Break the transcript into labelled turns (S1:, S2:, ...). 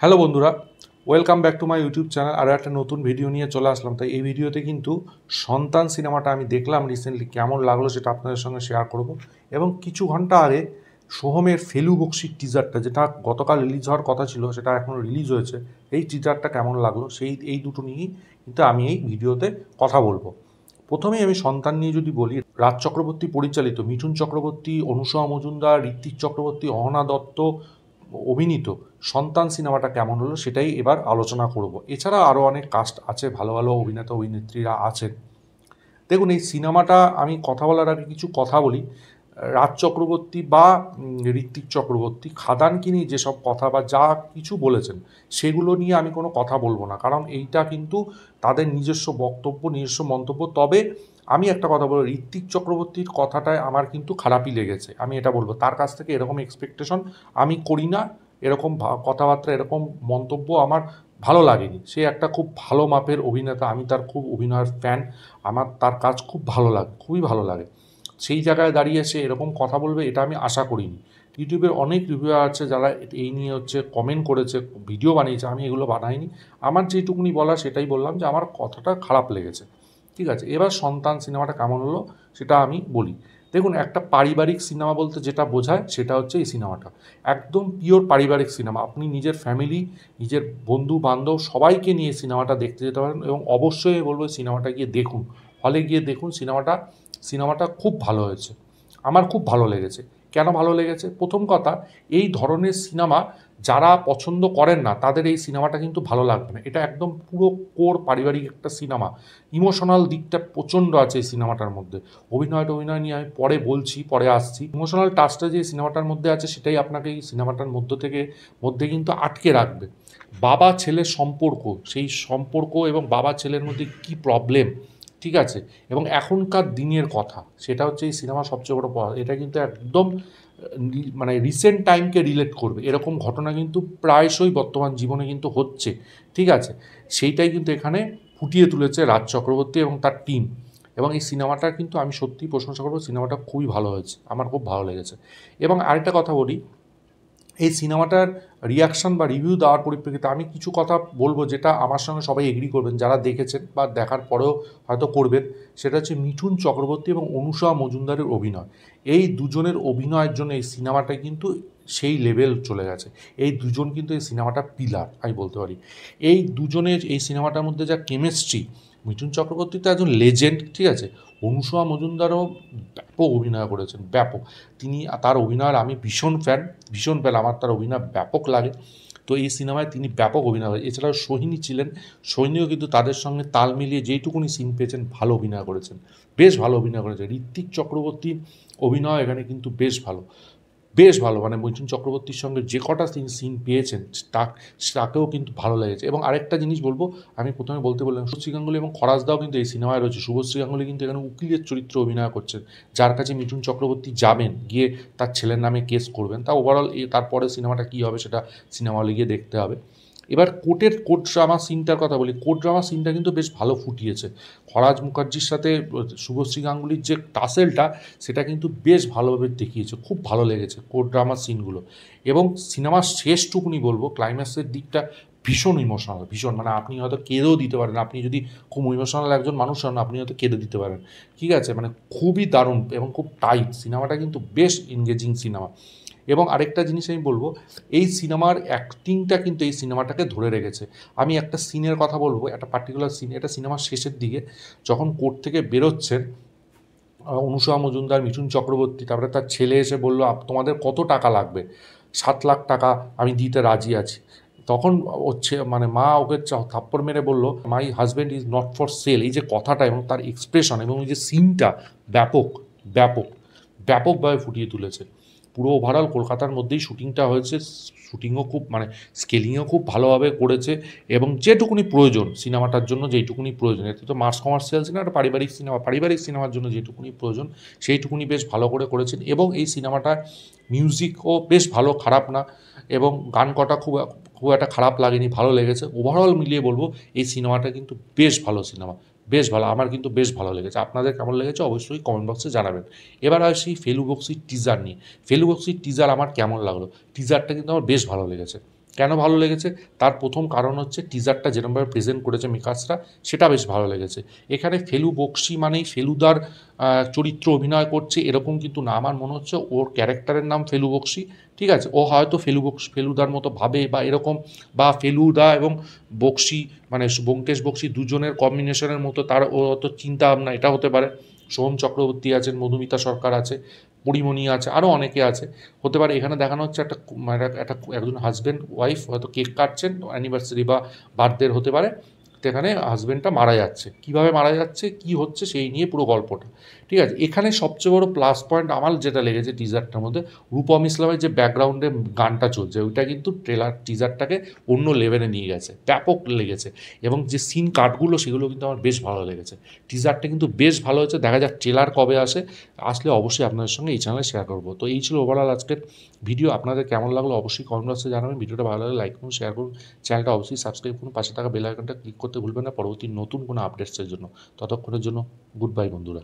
S1: Hello বন্ধুরা, welcome back to my YouTube channel. আরও একটা নতুন ভিডিও নিয়ে চলে আসলাম। তাই এই ভিডিওতে কিন্তু সন্তান সিনেমাটা আমি দেখলাম রিসেন্টলি, কেমন লাগলো সেটা আপনাদের সঙ্গে শেয়ার করব। এবং কিছু ঘন্টা আগে সোহমের ফেলু বক্সির টিজারটা, যেটা গতকাল রিলিজ হওয়ার কথা ছিল, সেটা এখনও রিলিজ হয়েছে, এই টিজারটা কেমন লাগলো এই দুটো নিয়েই কিন্তু আমি এই ভিডিওতে কথা বলবো। প্রথমেই আমি সন্তান নিয়ে যদি বলি, রাজ চক্রবর্তী পরিচালিত, মিঠুন চক্রবর্তী, অনুসয়া মজুমদার, ঋত্বিক চক্রবর্তী, অহনা দত্ত অভিনীত সন্তান সিনেমাটা কেমন হলো সেটাই এবার আলোচনা করব। এছাড়া আরও অনেক কাস্ট আছে, ভালো ভালো অভিনেতা অভিনেত্রীরা আছেন। দেখুন, এই সিনেমাটা আমি কথা বলার আগে কিছু কথা বলি। রাজ চক্রবর্তী বা ঋত্বিক চক্রবর্তী খাদানকে নিয়ে যেসব কথা বা যা কিছু বলেছেন সেগুলো নিয়ে আমি কোনো কথা বলবো না, কারণ এইটা কিন্তু তাদের নিজস্ব বক্তব্য, নিজস্ব মন্তব্য। তবে আমি একটা কথা বলবো, ঋত্বিক চক্রবর্তীর কথাটায় আমার কিন্তু খারাপই লেগেছে। আমি এটা বলবো, তার কাছ থেকে এরকম এক্সপেকটেশন আমি করি না, এরকম কথাবার্তা, এরকম মন্তব্য আমার ভালো লাগেনি। সে একটা খুব ভালো মাপের অভিনেতা, আমি তার খুব অভিনয়ের ফ্যান, আমার তার কাজ খুব ভালো লাগে, খুবই ভালো লাগে। সেই জায়গায় দাঁড়িয়ে সে এরকম কথা বলবে এটা আমি আশা করিনি। ইউটিউবের অনেক রিভিউয়ার আছে যারা এই নিয়ে কমেন্ট করেছে, ভিডিও বানিয়েছে, আমি এগুলো বানাইনি। আমার যেটুকুনি বলা সেটাই বললাম, যে আমার কথাটা খারাপ লেগেছে। ঠিক আছে, এবার সন্তান সিনেমাটা কেমন হলো সেটা আমি বলি। দেখুন, একটা পারিবারিক সিনেমা বলতে যেটা বোঝায় সেটা হচ্ছে এই সিনেমাটা একদম পিওর পারিবারিক সিনেমা। আপনি নিজের ফ্যামিলি, নিজের বন্ধু বান্ধব সবাইকে নিয়ে সিনেমাটা দেখতে যেতে পারেন, এবং অবশ্যই বলবো সিনেমাটা গিয়ে দেখুন, হলে গিয়ে দেখুন। সিনেমাটা খুব ভালো হয়েছে, আমার খুব ভালো লেগেছে। কেন ভালো লেগেছে? প্রথম কথা, এই ধরনের সিনেমা যারা পছন্দ করেন না তাদের এই সিনেমাটা কিন্তু ভালো লাগবে না। এটা একদম পুরো কোর পারিবারিক একটা সিনেমা। ইমোশনাল দিকটা প্রচণ্ড আছে এই সিনেমাটার মধ্যে। অভিনয় নিয়ে আমি পরে বলছি, পরে আসছি। ইমোশনাল টাচটা যে সিনেমাটার মধ্যে আছে সেটাই আপনাকে এই সিনেমাটার মধ্যে কিন্তু আটকে রাখবে। বাবা ছেলের সম্পর্ক, সেই সম্পর্ক এবং বাবা ছেলের মধ্যে কী প্রবলেম, ঠিক আছে, এবং এখনকার দিনের কথা, সেটা হচ্ছে এই সিনেমা সবচেয়ে বড় পাওয়া। এটা কিন্তু একদম মানে রিসেন্ট টাইমকে রিলেট করবে, এরকম ঘটনা কিন্তু প্রায়শই বর্তমান জীবনে কিন্তু হচ্ছে। ঠিক আছে, সেইটাই কিন্তু এখানে ফুটিয়ে তুলেছে রাজ চক্রবর্তী এবং তার টিম। এবং এই সিনেমাটা কিন্তু আমি সত্যিই প্রশংসা করবো, সিনেমাটা খুবই ভালো হয়েছে, আমার খুব ভালো লেগেছে। এবং আরেকটা কথা বলি, এই সিনেমাটার রিয়াকশান বা রিভিউ দেওয়ার পরিপ্রেক্ষিতে আমি কিছু কথা বলবো, যেটা আমার সঙ্গে সবাই এগ্রি করবেন, যারা দেখেছেন বা দেখার পরেও হয়তো করবেন। সেটা হচ্ছে মিঠুন চক্রবর্তী এবং অনুসয়া মজুমদারের অভিনয়। এই দুজনের অভিনয়ের জন্য এই সিনেমাটা কিন্তু সেই লেভেল চলে গেছে। এই দুজন কিন্তু এই সিনেমাটা পিলার আমি বলতে পারি। এই দুজনের এই সিনেমাটার মধ্যে যা কেমিস্ট্রি, মিঠুন চক্রবর্তী তো একজন লেজেন্ড, ঠিক আছে, অনুসয়া মজুমদারও ব্যাপক অভিনয় করেছেন, ব্যাপক। তার অভিনয়ের আমি ভীষণ ফ্যান, আমার তার অভিনয় ব্যাপক লাগে। তো এই সিনেমায় তিনি ব্যাপক অভিনয় করেন। এছাড়াও সোহিনী ছিলেন, সোহিনীও কিন্তু তাদের সঙ্গে তাল মিলিয়ে যেইটুকুনি সিন পেয়েছেন ভালো অভিনয় করেছেন, বেশ ভালো অভিনয় করেছেন। ঋত্বিক চক্রবর্তীর অভিনয় এখানে কিন্তু বেশ ভালো, মানে মিঠুন চক্রবর্তীর সঙ্গে যে কটা সিন পেয়েছেন তাকেও কিন্তু ভালো লেগেছে। এবং আরেকটা জিনিস বলবো, আমি প্রথমে বলতে বললাম, শুভশ্রী গাঙ্গুলি এবং খরাজদাও কিন্তু এই সিনেমায় রয়েছে। শুভশ্রী গাঙ্গুলি কিন্তু এখানে উকিলের চরিত্র অভিনয় করছেন, যার কাছে মিঠুন চক্রবর্তী যাবেন, গিয়ে তার ছেলের নামে কেস করবেন। তা ওভারঅল তারপরে সিনেমাটা কী হবে সেটা সিনেমা হলে গিয়ে দেখতে হবে। এবার কোর্ট ড্রামা সিনটার কথা বলি, কোর্ট ড্রামা সিনটা কিন্তু বেশ ভালো ফুটিয়েছে। ফরাজ মুখার্জির সাথে শুভশ্রী গাঙ্গুলির যে টাসেলটা, সেটা কিন্তু বেশ ভালোভাবে দেখিয়েছে, খুব ভালো লেগেছে কোর্ট ড্রামার সিনগুলো। এবং সিনেমার শেষটুকুনি বলবো, ক্লাইম্যাক্সের দিকটা ভীষণ ইমোশনাল, ভীষণ, মানে আপনি হয়তো কেঁদেও দিতে পারেন। আপনি যদি খুব ইমোশনাল একজন মানুষ হন, আপনি হয়তো কেঁদে দিতে পারেন। ঠিক আছে, মানে খুবই দারুণ এবং খুব টাইট সিনেমাটা, কিন্তু বেশ এনগেজিং সিনেমা। এবং আরেকটা জিনিস আমি বলবো, এই সিনেমার অ্যাক্টিংটা কিন্তু এই সিনেমাটাকে ধরে রেখেছে। আমি একটা সিনের কথা বলবো, একটা পার্টিকুলার সিন, এটা সিনেমার শেষের দিকে যখন কোর্ট থেকে বেরোচ্ছেন অনুসয়া মজুমদার, মিঠুন চক্রবর্তী, তারপরে তার ছেলে এসে বললো, তোমাদের কত টাকা লাগবে? 7 লাখ টাকা আমি দিতে রাজি আছি। তখন হচ্ছে মানে মা ওকে থাপ্পড় মেরে বললো, my husband is not for sale. এই যে কথাটা এবং তার এক্সপ্রেশন এবং এই যে সিনটা ব্যাপক ব্যাপক ব্যাপকভাবে ফুটিয়ে তুলেছে। পুরো ওভারঅল কলকাতার মধ্যেই শুটিংটা হয়েছে, শুটিংও খুব মানে স্কেলিংও খুব ভালোভাবে করেছে। এবং যেটুকুনি প্রয়োজন সিনেমাটার জন্য, যেইটুকুনি প্রয়োজন, এতে তো মাস কমার্শিয়াল সিনেমা, একটা পারিবারিক সিনেমার জন্য যেটুকুনি প্রয়োজন সেইটুকুনি বেশ ভালো করে করেছেন। এবং এই সিনেমাটার মিউজিকও বেশ ভালো, খারাপ না। এবং গান কটা খুব একটা খারাপ লাগেনি, ভালো লেগেছে। ওভারঅল মিলিয়ে বলবো এই সিনেমাটা কিন্তু বেশ ভালো সিনেমা, বেশ ভালো, আমার কিন্তু বেশ ভালো লেগেছে। আপনাদের কেমন লেগেছে অবশ্যই কমেন্ট বক্সে জানাবেন। এবার আসি ফেলু বক্সির টিজার নিয়ে। ফেলু বক্সির টিজার আমার কেমন লাগলো? টিজারটা কিন্তু আমার বেশ ভালো লেগেছে। কেন ভালো লেগেছে? তার প্রথম কারণ হচ্ছে টিজারটা যেরকমভাবে প্রেজেন্ট করেছে মেকার্সরা, সেটা বেশ ভালো লেগেছে। এখানে ফেলু বক্সি মানেই ফেলুদার চরিত্র অভিনয় করছে এরকম কিন্তু না। আমার মনে হচ্ছে ওর ক্যারেক্টারের নাম ফেলু বক্সি, ঠিক আছে? ও হয়তো ফেলুদার মতো ভাবে বা এরকম, বা ফেলুদা এবং বক্সি মানে ব্যোমকেশ বক্সি দুজনের কম্বিনেশনের মতো তার ও অত চিন্তা ভাবনা, এটা হতে পারে। সোহম চক্রবর্তী আছেন, মধুমিতা সরকার আছে, পরিমণি আছে, আরও অনেকে আছে, হতে পারে। এখানে দেখানো হচ্ছে একজন হাজব্যান্ড ওয়াইফ হয়তো কেক কাটছেন, অ্যানিভার্সারি বা বার্থডে হতে পারে, সেখানে হাজব্যান্ডটা মারা যাচ্ছে, কীভাবে মারা যাচ্ছে, কি হচ্ছে, সেই নিয়ে পুরো গল্পটা, ঠিক আছে? এখানে সবচেয়ে বড় প্লাস পয়েন্ট আমার যেটা লেগেছে টিজারটার মধ্যে, রূপম ইসলামের যে ব্যাকগ্রাউন্ডে গানটা চলছে, ওইটা কিন্তু টিজারটাকে অন্য লেভেলে নিয়ে গেছে, ব্যাপক লেগেছে। এবং যে সিন কাটগুলো সেগুলো কিন্তু আমার বেশ ভালো লেগেছে। টিজারটা কিন্তু বেশ ভালো হয়েছে। দেখা যাক ট্রেলার কবে আসলে অবশ্যই আপনাদের সঙ্গে এই চ্যানেলে শেয়ার করবো। তো এই ছিল ওভারঅল আজকের ভিডিও। আপনাদের কেমন লাগলো অবশ্যই কমেন্ট বক্সে জানাবেন। ভিডিওটা ভালো লাগলে লাইক করুন, শেয়ার করুন, চ্যানেলটা অবশ্যই সাবস্ক্রাইব করুন, পাশে থাকা বেল আইকনটা ক্লিক করতে ভুলবেন না পরবর্তী নতুন কোনো আপডেটসের জন্য। ততক্ষণের জন্য গুড বাই বন্ধুরা।